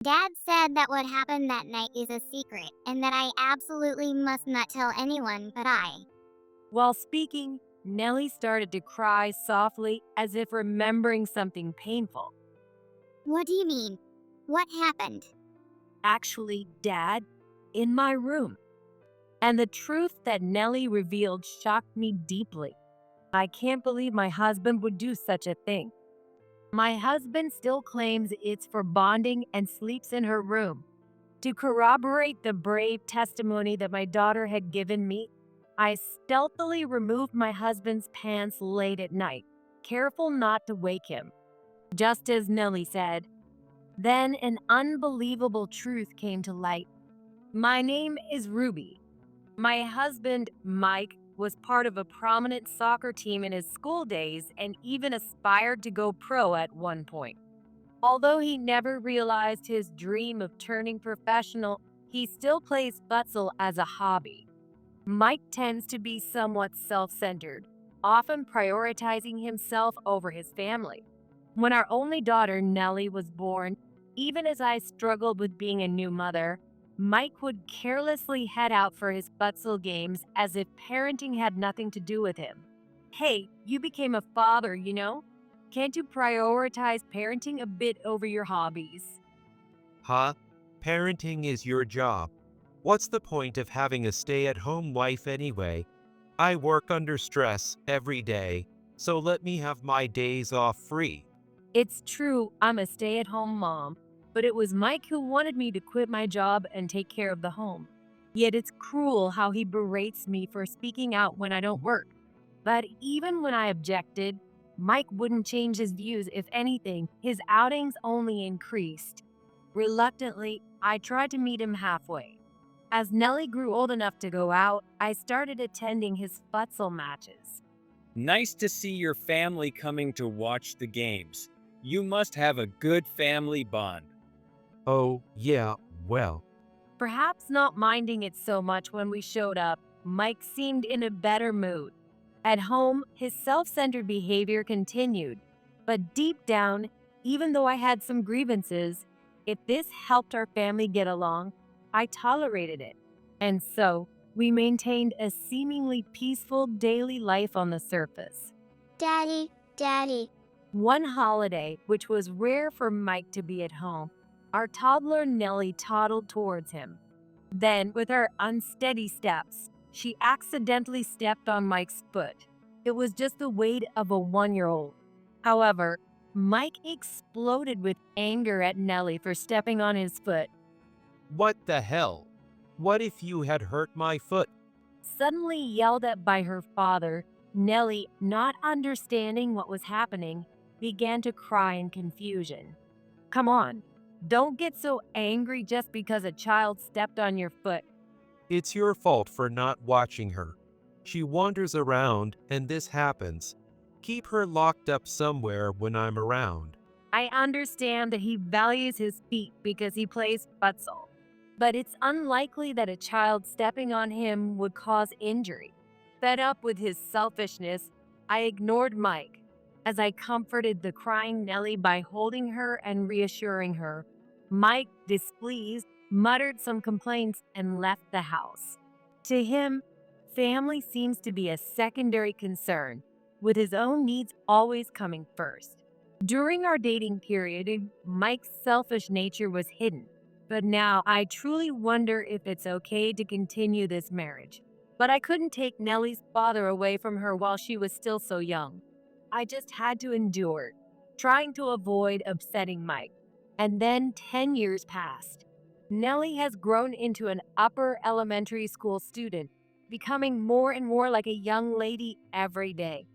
Dad said that what happened that night is a secret and that I absolutely must not tell anyone but I. While speaking, Nellie started to cry softly as if remembering something painful. What do you mean? What happened? Actually, Dad, in my room. And the truth that Nellie revealed shocked me deeply. I can't believe my husband would do such a thing. My husband still claims it's for bonding and sleeps in her room. To corroborate the brave testimony that my daughter had given me, I stealthily removed my husband's pants late at night, careful not to wake him. Just as Nellie said. Then an unbelievable truth came to light. My name is Ruby. My husband, Mike, was part of a prominent soccer team in his school days and even aspired to go pro at one point. Although he never realized his dream of turning professional, he still plays futsal as a hobby. Mike tends to be somewhat self-centered, often prioritizing himself over his family. When our only daughter, Nellie, was born, even as I struggled with being a new mother, Mike would carelessly head out for his futsal games as if parenting had nothing to do with him. Hey, you became a father, you know? Can't you prioritize parenting a bit over your hobbies? Huh? Parenting is your job. What's the point of having a stay-at-home wife anyway? I work under stress every day, so let me have my days off free. It's true, I'm a stay at home mom, but it was Mike who wanted me to quit my job and take care of the home. Yet it's cruel how he berates me for speaking out when I don't work. But even when I objected, Mike wouldn't change his views. If anything, his outings only increased. Reluctantly, I tried to meet him halfway. As Nellie grew old enough to go out, I started attending his futsal matches. Nice to see your family coming to watch the games. You must have a good family bond. Oh, yeah, well, Perhaps not minding it so much when we showed up, Mike seemed in a better mood. At home, his self-centered behavior continued. But deep down, even though I had some grievances, if this helped our family get along, I tolerated it. And so, we maintained a seemingly peaceful daily life on the surface. Daddy. One holiday, which was rare for Mike to be at home, our toddler Nellie toddled towards him. Then, with her unsteady steps, she accidentally stepped on Mike's foot. It was just the weight of a 1-year-old. However, Mike exploded with anger at Nellie for stepping on his foot. what the hell? What if you had hurt my foot? Suddenly yelled at by her father, Nellie, not understanding what was happening, began to cry in confusion. Come on, don't get so angry just because a child stepped on your foot. It's your fault for not watching her. She wanders around and this happens. Keep her locked up somewhere when I'm around. I understand that he values his feet because he plays futsal, but it's unlikely that a child stepping on him would cause injury. Fed up with his selfishness, I ignored Mike as I comforted the crying Nellie by holding her and reassuring her. Mike, displeased, muttered some complaints and left the house. To him, family seems to be a secondary concern, with his own needs always coming first. During our dating period, Mike's selfish nature was hidden, but now I truly wonder if it's okay to continue this marriage. But I couldn't take Nellie's father away from her while she was still so young. I just had to endure, trying to avoid upsetting Mike. And then 10 years passed. Nellie has grown into an upper elementary school student, becoming more and more like a young lady every day.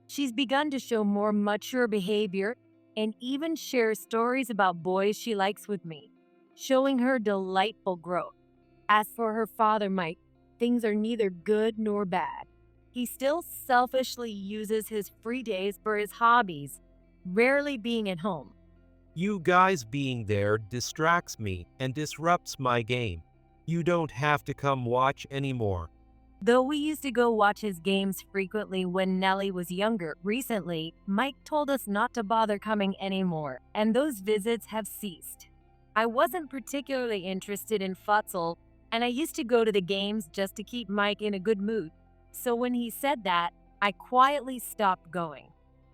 She's begun to show more mature behavior and even shares stories about boys she likes with me, showing her delightful growth. As for her father, Mike, things are neither good nor bad. He still selfishly uses his free days for his hobbies, rarely being at home. You guys being there distracts me and disrupts my game. You don't have to come watch anymore. Though we used to go watch his games frequently when Nellie was younger, recently, Mike told us not to bother coming anymore, and those visits have ceased. I wasn't particularly interested in futsal, and I used to go to the games just to keep Mike in a good mood. So when he said that, I quietly stopped going.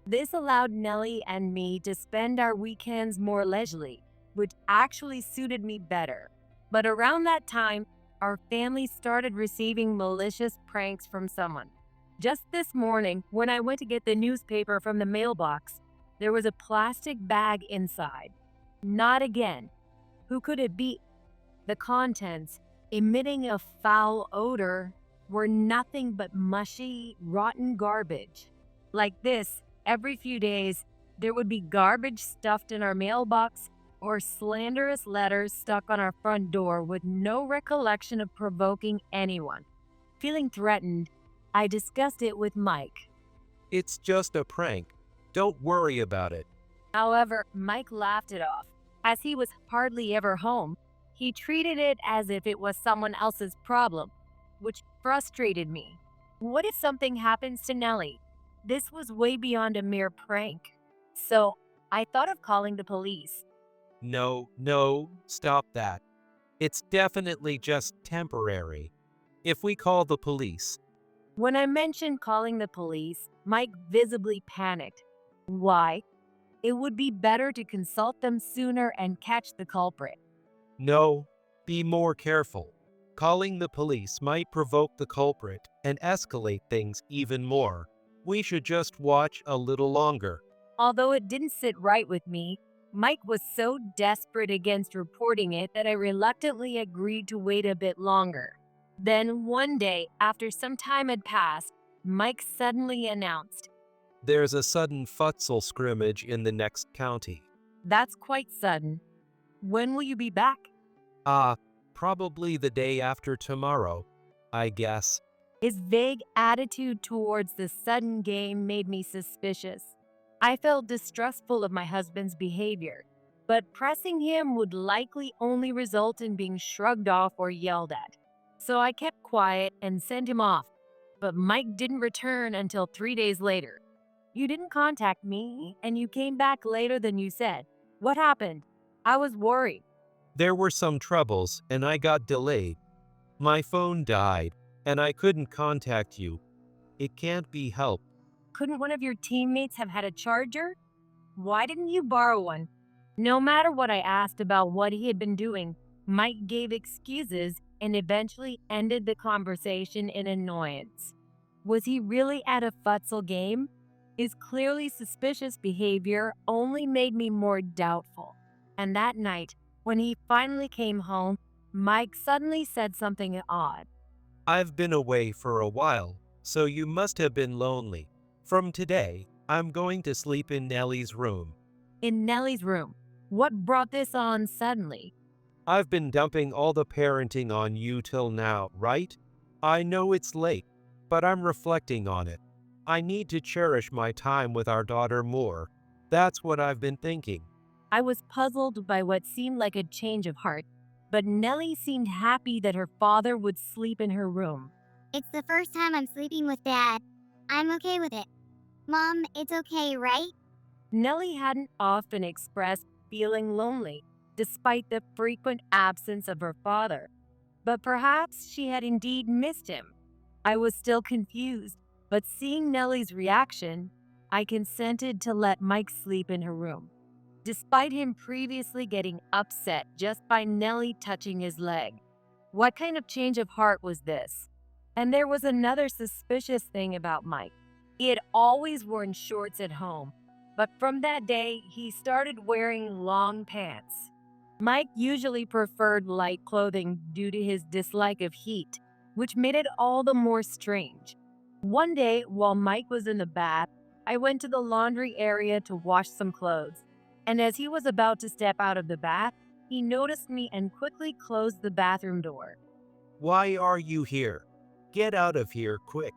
This allowed Nellie and me to spend our weekends more leisurely, which actually suited me better. But around that time, our family started receiving malicious pranks from someone. Just this morning, when I went to get the newspaper from the mailbox, there was a plastic bag inside. Not again. Who could it be? The contents, emitting a foul odor, were nothing but mushy, rotten garbage. Like this, every few days, there would be garbage stuffed in our mailbox or slanderous letters stuck on our front door with no recollection of provoking anyone. Feeling threatened, I discussed it with Mike. It's just a prank. Don't worry about it. However, Mike laughed it off. As he was hardly ever home, he treated it as if it was someone else's problem, which frustrated me. What if something happens to Nellie? This was way beyond a mere prank. So, I thought of calling the police. No, no, stop that. It's definitely just temporary. If we call the police, When I mentioned calling the police, Mike visibly panicked. Why? It would be better to consult them sooner and catch the culprit. no, be more careful. Calling the police might provoke the culprit and escalate things even more. We should just watch a little longer. Although it didn't sit right with me, Mike was so desperate against reporting it that I reluctantly agreed to wait a bit longer. Then one day, after some time had passed, Mike suddenly announced, There's a sudden futsal scrimmage in the next county. "That's quite sudden. When will you be back?" Probably the day after tomorrow, I guess. His vague attitude towards the sudden game made me suspicious. I felt distrustful of my husband's behavior, but pressing him would likely only result in being shrugged off or yelled at. So I kept quiet and sent him off. But Mike didn't return until 3 days later. "You didn't contact me, and you came back later than you said. What happened?" I was worried. There were some troubles and I got delayed. My phone died and I couldn't contact you. It can't be helped. "Couldn't one of your teammates have had a charger? Why didn't you borrow one?" No matter what I asked about what he had been doing, Mike gave excuses and eventually ended the conversation in annoyance. Was he really at a futsal game? His clearly suspicious behavior only made me more doubtful. And that night, when he finally came home, Mike suddenly said something odd. I've been away for a while, so you must have been lonely. From today, I'm going to sleep in Nellie's room. In Nellie's room. What brought this on suddenly? I've been dumping all the parenting on you till now, right? I know it's late, but I'm reflecting on it. I need to cherish my time with our daughter more. That's what I've been thinking. I was puzzled by what seemed like a change of heart, but Nellie seemed happy that her father would sleep in her room. It's the first time I'm sleeping with Dad. I'm okay with it. Mom, it's okay, right? Nellie hadn't often expressed feeling lonely, despite the frequent absence of her father. But perhaps she had indeed missed him. I was still confused, but seeing Nellie's reaction, I consented to let Mike sleep in her room, despite him previously getting upset just by Nellie touching his leg. What kind of change of heart was this? And there was another suspicious thing about Mike. He had always worn shorts at home, but from that day, he started wearing long pants. Mike usually preferred light clothing due to his dislike of heat, which made it all the more strange. One day, while Mike was in the bath, I went to the laundry area to wash some clothes. And as he was about to step out of the bath, he noticed me and quickly closed the bathroom door. Why are you here? Get out of here quick.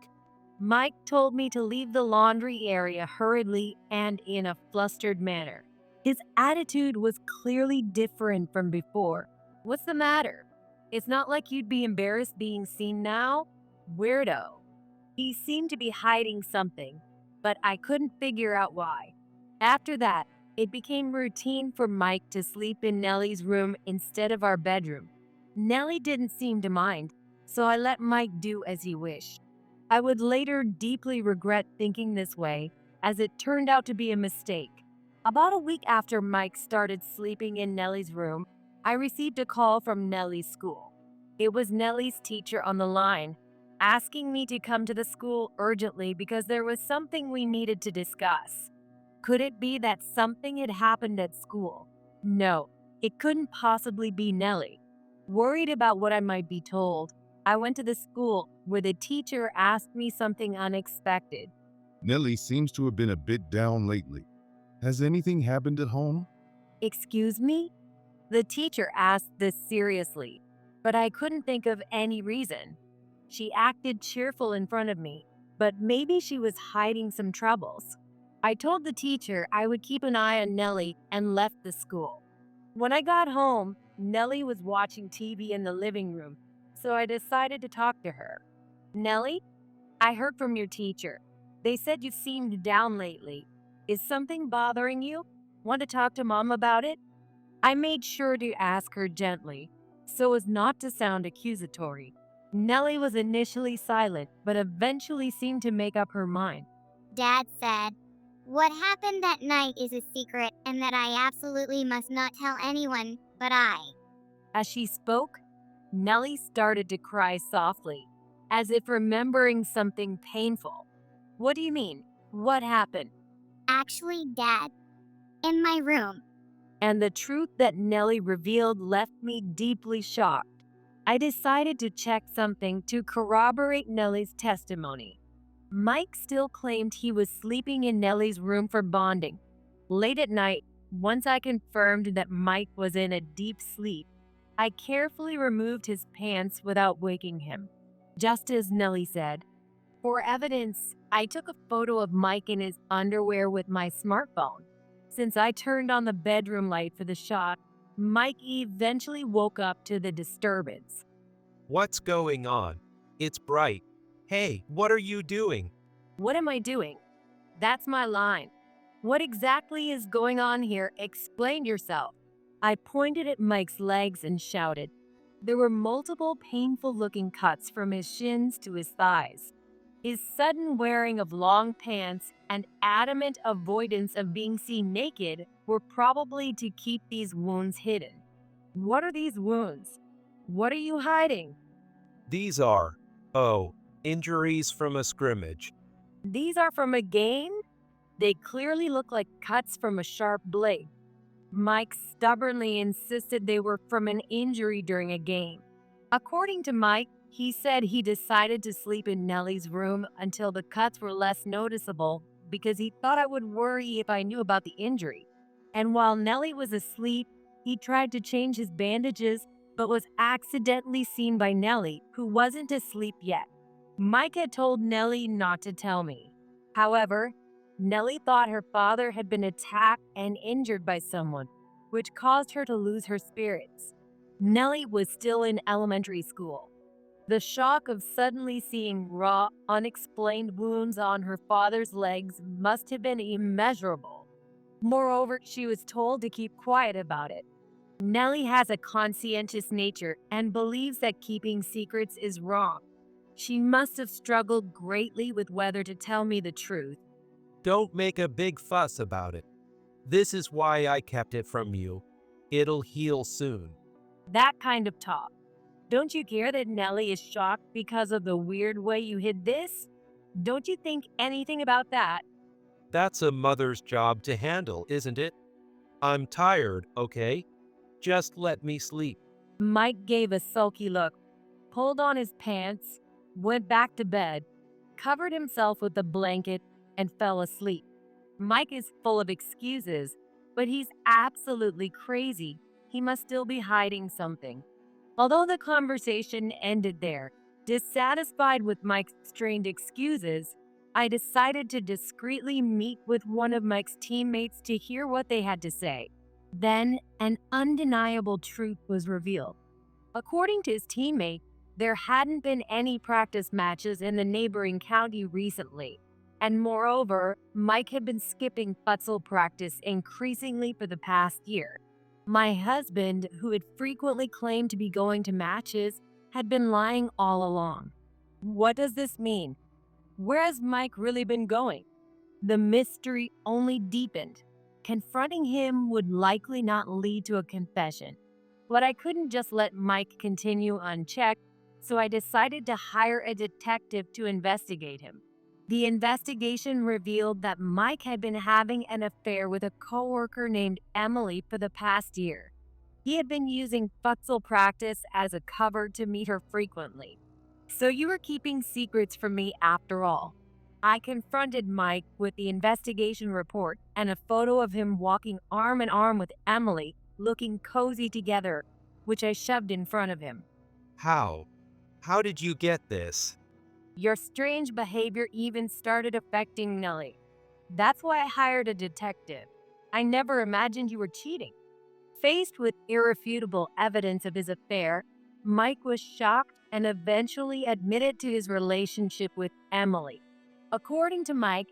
Mike told me to leave the laundry area hurriedly and in a flustered manner. His attitude was clearly different from before. "What's the matter? It's not like you'd be embarrassed being seen now? Weirdo." He seemed to be hiding something, but I couldn't figure out why. After that, it became routine for Mike to sleep in Nellie's room instead of our bedroom. Nellie didn't seem to mind, so I let Mike do as he wished. I would later deeply regret thinking this way, as it turned out to be a mistake. About a week after Mike started sleeping in Nellie's room, I received a call from Nellie's school. It was Nellie's teacher on the line, asking me to come to the school urgently because there was something we needed to discuss. Could it be that something had happened at school? No, it couldn't possibly be Nellie. Worried about what I might be told, I went to the school where the teacher asked me something unexpected. Nellie seems to have been a bit down lately. Has anything happened at home? Excuse me? The teacher asked this seriously, but I couldn't think of any reason. She acted cheerful in front of me, but maybe she was hiding some troubles. I told the teacher I would keep an eye on Nellie and left the school. When I got home, Nellie was watching TV in the living room, so I decided to talk to her. Nellie, I heard from your teacher. They said you seemed down lately. Is something bothering you? Want to talk to Mom about it? I made sure to ask her gently, so as not to sound accusatory. Nellie was initially silent, but eventually seemed to make up her mind. Dad said, "What happened that night is a secret and that I absolutely must not tell anyone but I." As she spoke, Nellie started to cry softly, as if remembering something painful. What do you mean? What happened? Actually, Dad, in my room. And the truth that Nellie revealed left me deeply shocked. I decided to check something to corroborate Nellie's testimony. Mike still claimed he was sleeping in Nellie's room for bonding. Late at night, once I confirmed that Mike was in a deep sleep, I carefully removed his pants without waking him, just as Nellie said. For evidence, I took a photo of Mike in his underwear with my smartphone. Since I turned on the bedroom light for the shot, Mike eventually woke up to the disturbance. What's going on? It's bright. Hey, what are you doing? What am I doing? That's my line. What exactly is going on here? Explain yourself. I pointed at Mike's legs and shouted. There were multiple painful-looking cuts from his shins to his thighs. His sudden wearing of long pants and adamant avoidance of being seen naked were probably to keep these wounds hidden. What are these wounds? What are you hiding? These are, injuries from a scrimmage. These are from a game? They clearly look like cuts from a sharp blade. Mike stubbornly insisted they were from an injury during a game. According to Mike, he said he decided to sleep in Nellie's room until the cuts were less noticeable because he thought I would worry if I knew about the injury. And while Nellie was asleep, he tried to change his bandages but was accidentally seen by Nellie, who wasn't asleep yet. Mike had told Nellie not to tell me. However, Nellie thought her father had been attacked and injured by someone, which caused her to lose her spirits. Nellie was still in elementary school. The shock of suddenly seeing raw, unexplained wounds on her father's legs must have been immeasurable. Moreover, she was told to keep quiet about it. Nellie has a conscientious nature and believes that keeping secrets is wrong. She must have struggled greatly with whether to tell me the truth. Don't make a big fuss about it. This is why I kept it from you. It'll heal soon. That kind of talk. Don't you care that Nellie is shocked because of the weird way you hid this? Don't you think anything about that? That's a mother's job to handle, isn't it? I'm tired, okay? Just let me sleep. Mike gave a sulky look, pulled on his pants, went back to bed, covered himself with a blanket, and fell asleep. Mike is full of excuses, but he's absolutely crazy. He must still be hiding something. Although the conversation ended there, dissatisfied with Mike's strained excuses, I decided to discreetly meet with one of Mike's teammates to hear what they had to say. Then, an undeniable truth was revealed. According to his teammate, there hadn't been any practice matches in the neighboring county recently. And moreover, Mike had been skipping futsal practice increasingly for the past year. My husband, who had frequently claimed to be going to matches, had been lying all along. What does this mean? Where has Mike really been going? The mystery only deepened. Confronting him would likely not lead to a confession. But I couldn't just let Mike continue unchecked, so I decided to hire a detective to investigate him. The investigation revealed that Mike had been having an affair with a coworker named Emily for the past year. He had been using futsal practice as a cover to meet her frequently. So you were keeping secrets from me after all. I confronted Mike with the investigation report and a photo of him walking arm in arm with Emily, looking cozy together, which I shoved in front of him. How? How did you get this? Your strange behavior even started affecting Nellie. That's why I hired a detective. I never imagined you were cheating. Faced with irrefutable evidence of his affair, Mike was shocked and eventually admitted to his relationship with Emily. According to Mike,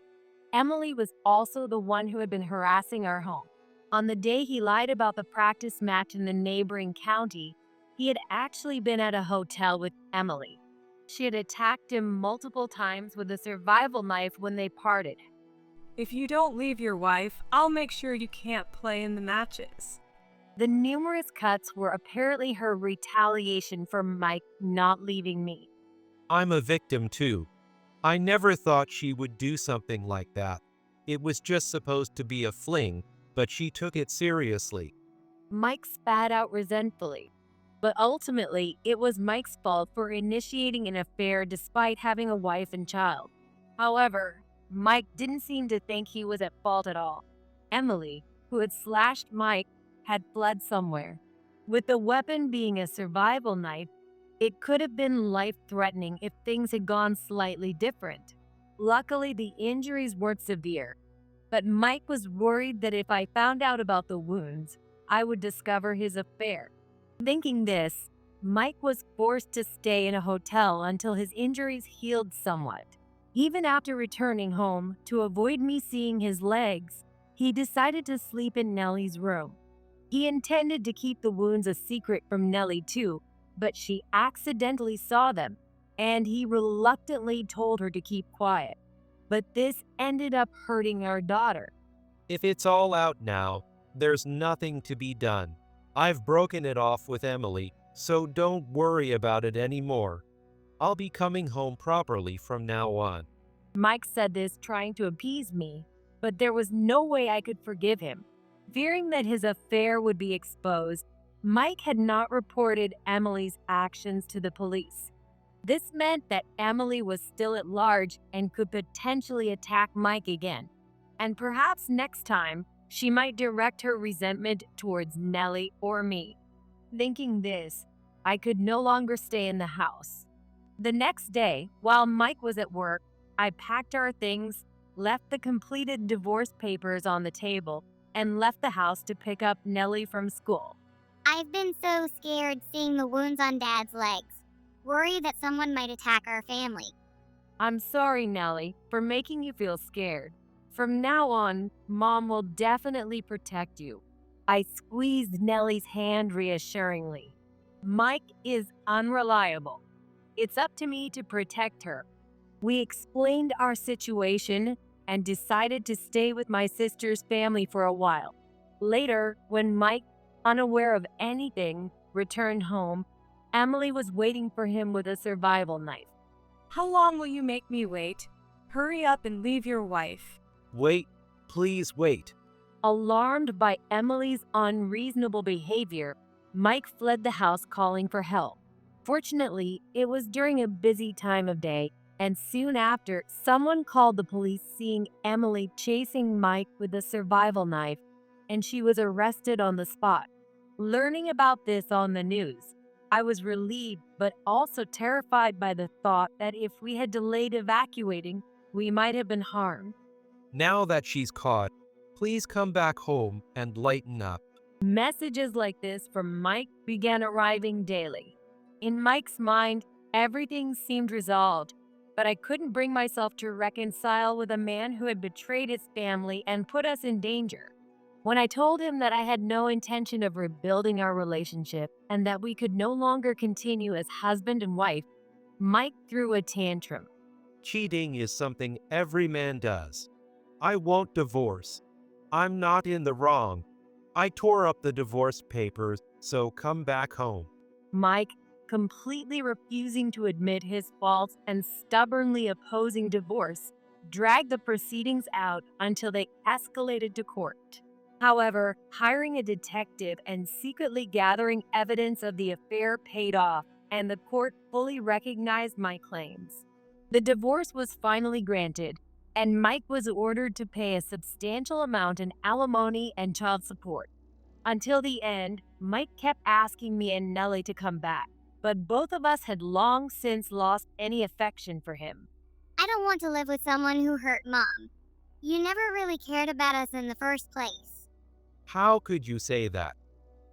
Emily was also the one who had been harassing our home. On the day he lied about the practice match in the neighboring county, he had actually been at a hotel with Emily. She had attacked him multiple times with a survival knife when they parted. If you don't leave your wife, I'll make sure you can't play in the matches. The numerous cuts were apparently her retaliation for Mike not leaving me. I'm a victim too. I never thought she would do something like that. It was just supposed to be a fling, but she took it seriously. Mike spat out resentfully. But ultimately, it was Mike's fault for initiating an affair despite having a wife and child. However, Mike didn't seem to think he was at fault at all. Emily, who had slashed Mike, had fled somewhere. With the weapon being a survival knife, it could have been life-threatening if things had gone slightly different. Luckily, the injuries weren't severe, but Mike was worried that if I found out about the wounds, I would discover his affair. Thinking this, Mike was forced to stay in a hotel until his injuries healed somewhat. Even after returning home, to avoid me seeing his legs, he decided to sleep in Nellie's room. He intended to keep the wounds a secret from Nellie too, but she accidentally saw them, and he reluctantly told her to keep quiet. But this ended up hurting our daughter. If it's all out now, there's nothing to be done. I've broken it off with Emily, so don't worry about it anymore. I'll be coming home properly from now on. Mike said this trying to appease me, but there was no way I could forgive him. Fearing that his affair would be exposed, Mike had not reported Emily's actions to the police. This meant that Emily was still at large and could potentially attack Mike again. And perhaps next time, she might direct her resentment towards Nellie or me. Thinking this, I could no longer stay in the house. The next day, while Mike was at work, I packed our things, left the completed divorce papers on the table, and left the house to pick up Nellie from school. I've been so scared seeing the wounds on Dad's legs. Worried that someone might attack our family. I'm sorry, Nellie, for making you feel scared. From now on, Mom will definitely protect you. I squeezed Nellie's hand reassuringly. Mike is unreliable. It's up to me to protect her. We explained our situation and decided to stay with my sister's family for a while. Later, when Mike, unaware of anything, returned home, Emily was waiting for him with a survival knife. How long will you make me wait? Hurry up and leave your wife. Wait, please wait. Alarmed by Emily's unreasonable behavior, Mike fled the house calling for help. Fortunately, it was during a busy time of day, and soon after, someone called the police seeing Emily chasing Mike with a survival knife, and she was arrested on the spot. Learning about this on the news, I was relieved but also terrified by the thought that if we had delayed evacuating, we might have been harmed. Now that she's caught, please come back home and lighten up. Messages like this from Mike began arriving daily. In Mike's mind, everything seemed resolved, but I couldn't bring myself to reconcile with a man who had betrayed his family and put us in danger. When I told him that I had no intention of rebuilding our relationship and that we could no longer continue as husband and wife, Mike threw a tantrum. Cheating is something every man does. I won't divorce. I'm not in the wrong. I tore up the divorce papers, so come back home. Mike, completely refusing to admit his faults and stubbornly opposing divorce, dragged the proceedings out until they escalated to court. However, hiring a detective and secretly gathering evidence of the affair paid off, and the court fully recognized my claims. The divorce was finally granted, and Mike was ordered to pay a substantial amount in alimony and child support. Until the end, Mike kept asking me and Nellie to come back, but both of us had long since lost any affection for him. I don't want to live with someone who hurt Mom. You never really cared about us in the first place. How could you say that?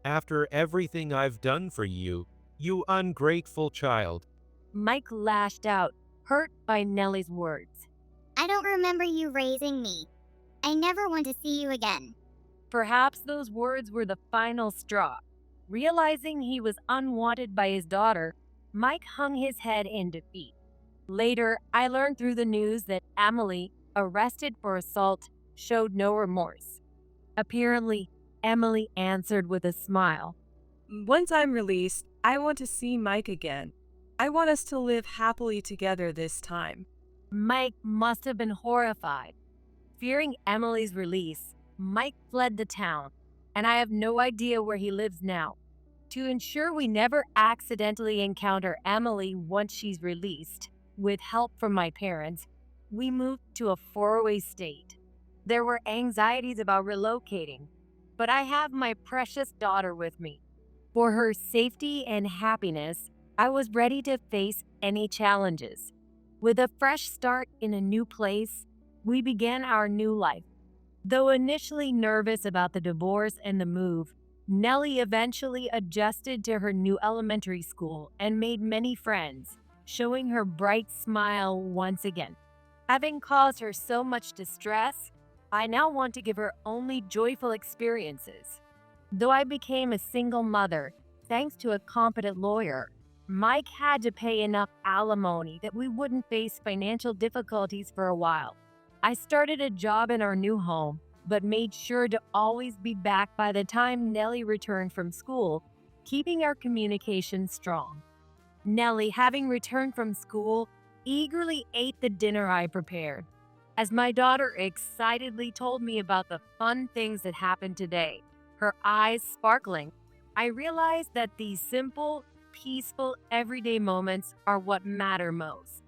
After everything I've done for you, you ungrateful child. Mike lashed out, hurt by Nellie's words. I don't remember you raising me. I never want to see you again. Perhaps those words were the final straw. Realizing he was unwanted by his daughter, Mike hung his head in defeat. Later, I learned through the news that Emily, arrested for assault, showed no remorse. Apparently, Emily answered with a smile. Once I'm released, I want to see Mike again. I want us to live happily together this time. Mike must have been horrified. Fearing Emily's release, Mike fled the town, and I have no idea where he lives now. To ensure we never accidentally encounter Emily once she's released, with help from my parents, we moved to a faraway state. There were anxieties about relocating, but I have my precious daughter with me. For her safety and happiness, I was ready to face any challenges. With a fresh start in a new place, we began our new life. Though initially nervous about the divorce and the move, Nellie eventually adjusted to her new elementary school and made many friends, showing her bright smile once again. Having caused her so much distress, I now want to give her only joyful experiences. Though I became a single mother, thanks to a competent lawyer, Mike had to pay enough alimony that we wouldn't face financial difficulties for a while. I started a job in our new home, but made sure to always be back by the time Nellie returned from school, keeping our communication strong. Nellie, having returned from school, eagerly ate the dinner I prepared. As my daughter excitedly told me about the fun things that happened today, her eyes sparkling, I realized that these simple, peaceful, everyday moments are what matter most.